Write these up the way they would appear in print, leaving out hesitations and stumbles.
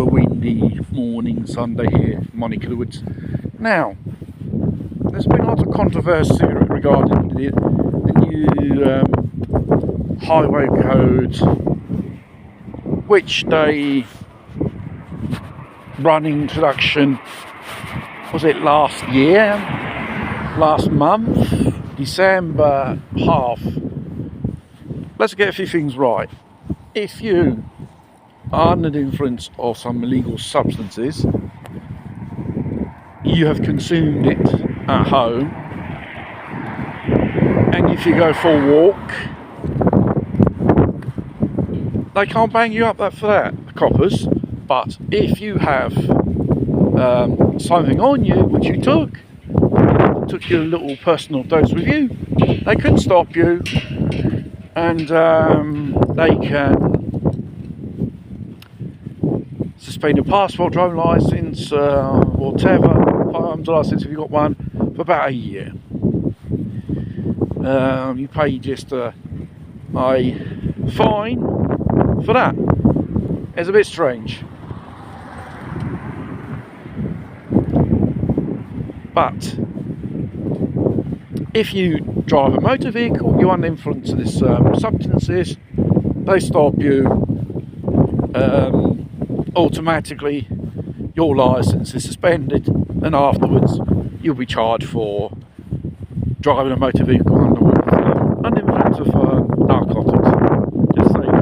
a windy morning Sunday here, Monica the Woods. Now, there's been a lot of controversy regarding the new highway code, which they run introduction, was it last month, December half. Let's get a few things right. If you are under the influence of some illegal substances, you have consumed it at home, and if you go for a walk, they can't bang you up for that, the coppers. But if you have something on you which you took your little personal dose with you, they can stop you, and they can suspend your passport, driving licence, whatever, firearms licence if you've got one, for about a year. You pay just a fine for that. It's a bit strange. But if you drive a motor vehicle, you're under influence of this substances, they stop you, automatically your licence is suspended, and afterwards you'll be charged for driving a motor vehicle under influence of narcotics. Just saying.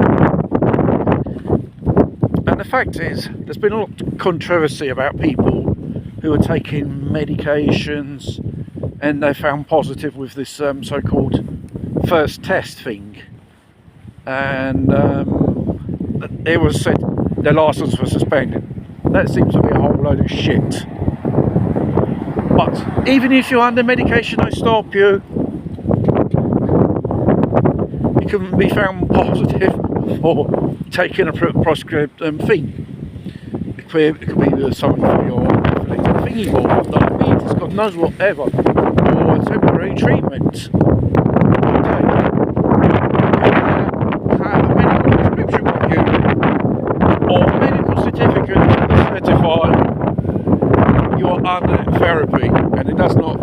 And the fact is, there's been a lot of controversy about people who are taking medications and they found positive with this so-called first test thing, and it was said their licence was suspended. That seems to be a whole load of shit. But even if you're under medication, they stop you. You can be found positive for taking a prescribed thing. It could be something for your thingy or diabetes, God knows whatever, or temporary treatment. Have a medical prescription with you, or a medical certificate to certify you are under therapy and it does not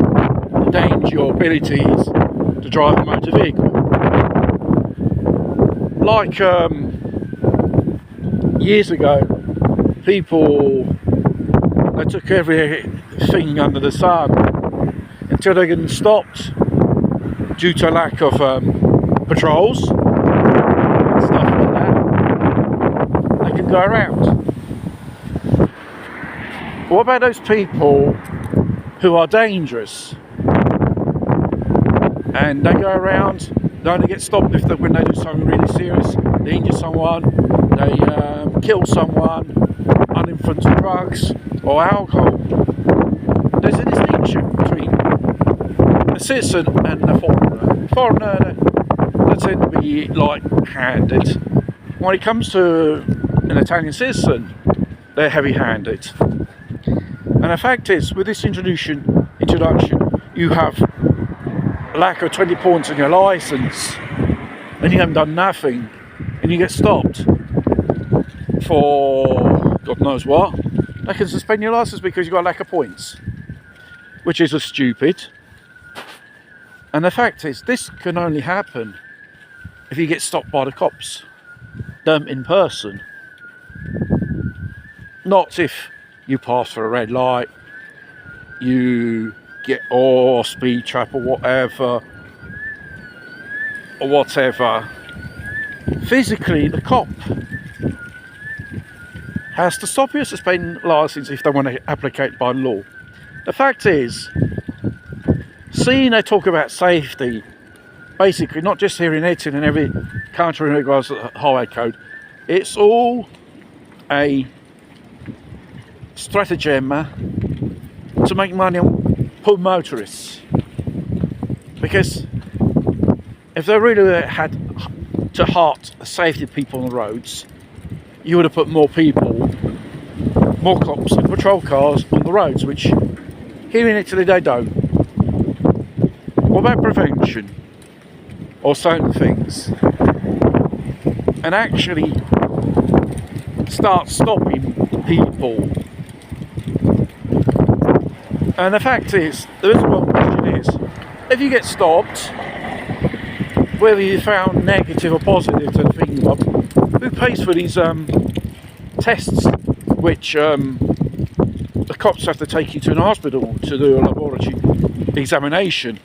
endanger your abilities to drive a motor vehicle. Like years ago, people, they took everything under the sun until they get stopped due to lack of patrols and stuff like that. They can go around. What about those people who are dangerous and they go around, they only get stopped when they do something really serious, they injure someone, they kill someone under influence of drugs or alcohol? There's a distinction between a citizen and a foreigner. Foreigner, they tend to be light-handed. When it comes to an Italian citizen, they're heavy-handed. And the fact is, with this introduction, you have a lack of 20 points on your licence, and you haven't done nothing, and you get stopped for God knows what. They can suspend your licence because you've got a lack of points, which is stupid. And the fact is, this can only happen if you get stopped by the cops, them in person. Not if you pass for a red light, you get or speed trap or whatever. Physically, the cop has to stop you, suspend licence if they want to applicate by law. The fact is, seeing they talk about safety, basically not just here in Italy and every country in regards to the highway code, it's all a stratagem to make money on poor motorists. Because if they really had to heart the safety of people on the roads, you would have put more people, more cops and patrol cars on the roads, which here in Italy they don't. What about prevention or certain things? And actually start stopping people. And the fact is, the real question is, if you get stopped, whether you found negative or positive to the thinking of, who pays for these tests, which the cops have to take you to an hospital to do a laboratory examination,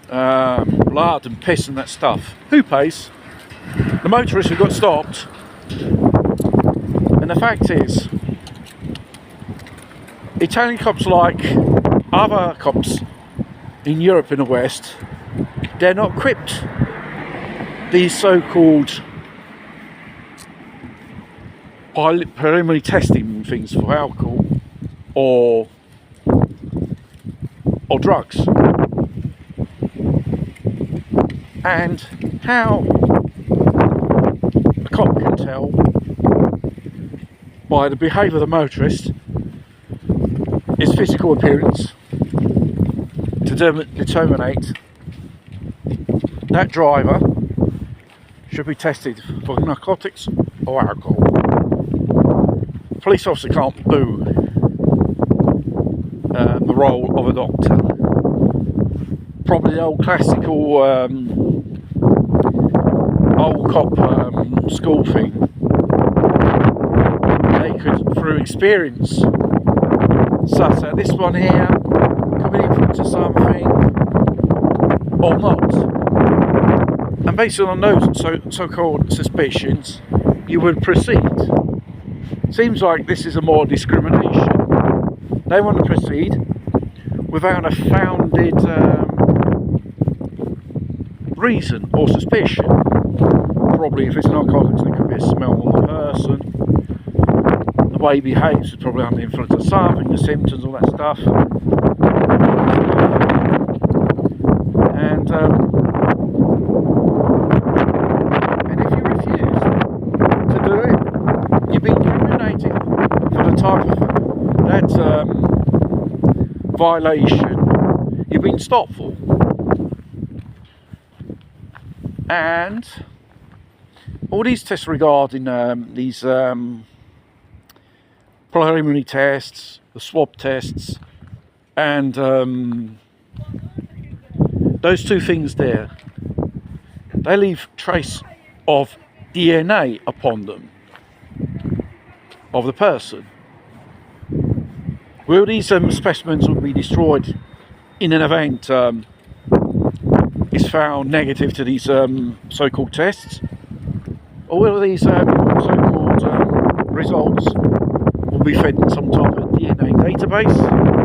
blood and piss and that stuff? Who pays? The motorist who got stopped. And the fact is, Italian cops, like other cops in Europe in the West, they're not equipped. These so-called preliminary testing things for alcohol or drugs. And how a cop can tell by the behaviour of the motorist, his physical appearance, to determine that driver should be tested for narcotics or alcohol. A police officer can't do the role of a doctor. Probably the old classical old cop school thing. They could, through experience, suss out this one here could be influence of something or not. And based on those so-called suspicions, you would proceed. Seems like this is a more discrimination. They want to proceed without a founded reason or suspicion. Probably if it's narcotics, there could be a smell on the person. The way he behaves is probably under the influence of something, the symptoms, all that stuff. And if you refuse to do it, you've been incriminated for the type of that violation you've been stopped for. And all these tests regarding these preliminary tests, the swab tests, and those two things there, they leave trace of DNA upon them of the person. Will these specimens will be destroyed in an event is found negative to these so-called tests, or will these so-called results will be fed in some type of DNA database?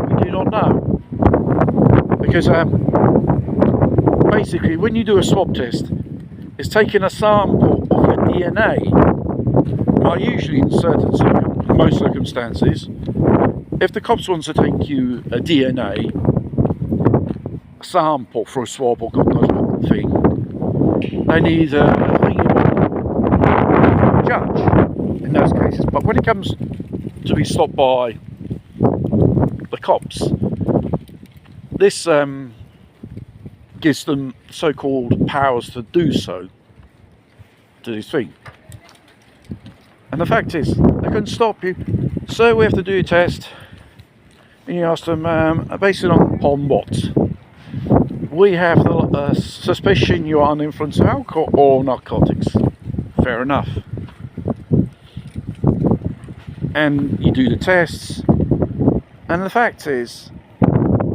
We do not know, because basically when you do a swab test, it's taking a sample of your DNA. Now usually in most circumstances, if the cops want to take you a DNA sample for a swab or God knows what thing, they need a thing from a judge in those cases. But when it comes to be stopped by the cops, this gives them so-called powers to do so, to this thing. And the fact is, they can stop you. So we have to do a test. And you ask them, based on what? We have the suspicion you are under influence of alcohol or narcotics. Fair enough. And you do the tests. And the fact is,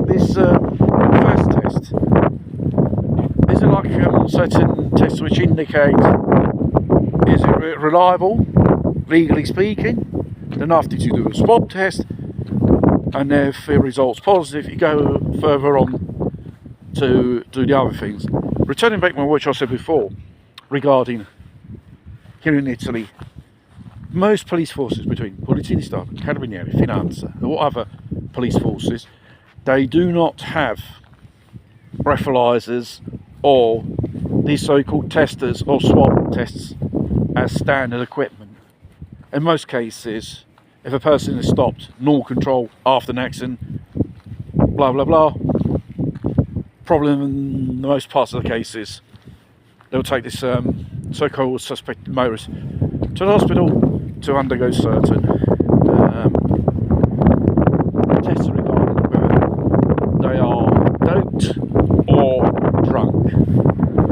this first test, is it like certain tests which indicate, is it reliable, legally speaking? Then after you do a swab test, and if the result's positive, you go further on to do the other things. Returning back to what I said before regarding here in Italy, most police forces, between Polizia di Stato, Carabinieri, Finanza, or other police forces, they do not have breathalyzers or these so-called testers or swab tests as standard equipment. In most cases, if a person is stopped, normal control after an accident, blah blah blah, probably in the most parts of the cases, they'll take this so-called suspected motorist to the hospital to undergo certain it.